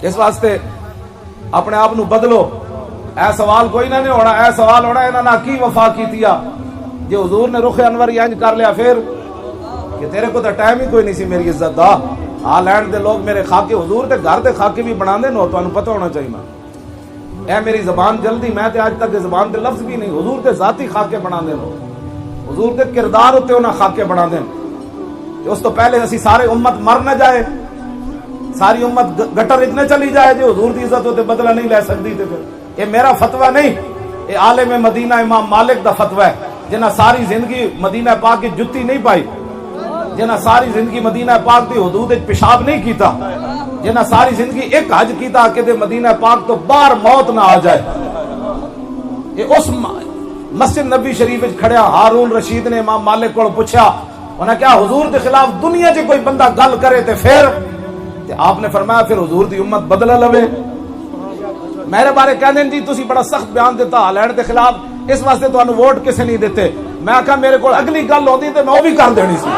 اس واسطے اپنے آپ نو بدلو. اے سوال کوئی نہ ہونا، اے سوال ہونا انہاں نہ کی وفا کیتیا جی حضور نے رخ انور انج کر لیا پھر کہ تیرے کو تو ٹائم ہی کوئی نہیں سی میری عزت دا. لینڈ دے لوگ میرے خاکے حضور دے گھر دے خاکے بھی بنا دے نو، تانوں پتہ ہونا چاہیے. اے میری زبان جلدی، میں تے آج تک زبان دے لفظ بھی نہیں، حضور دے ذاتی خاکے بنا دے نو، حضور دے کردار ہوتے انہاں خاکے بنا دے. اس تو پہلے اسی سارے امت مر نہ جائے، ساری امت گٹر اتنے چلی جائے جو حضور دی عزت ہوتے بدلہ نہیں لے سکتی. تے پھر یہ میرا فتویٰ نہیں، یہ عالم مدینہ امام مالک دا فتویٰ ہے جنہاں ساری زندگی مدینہ پاک کی جتی نہیں پائی، جنہاں ساری زندگی مدینہ پاک دی حدود پیشاب نہیں کیتا، جنہاں ساری زندگی ایک حج کیتا کہ دے مدینہ پاک تو باہر موت نہ آ جائے. یہ اس مسجد نبی شریف کھڑیا ہارون رشید نے امام مالک کو پوچھا، انہاں کیا حضور کے خلاف دنیا چ کوئی بندہ گل کرے تے پھر آپ نے فرمایا پھر حضور دی امت بدلہ لوے. میرے بارے کہہ دیں جی تسی بڑا سخت بیان دیتا ہالینڈ کے خلاف، اس واسطے تو انہوں ووٹ کسے نہیں دیتے. میں کہا میرے کو اگلی گل ہوتی تو میں وہ بھی کر دینی سی.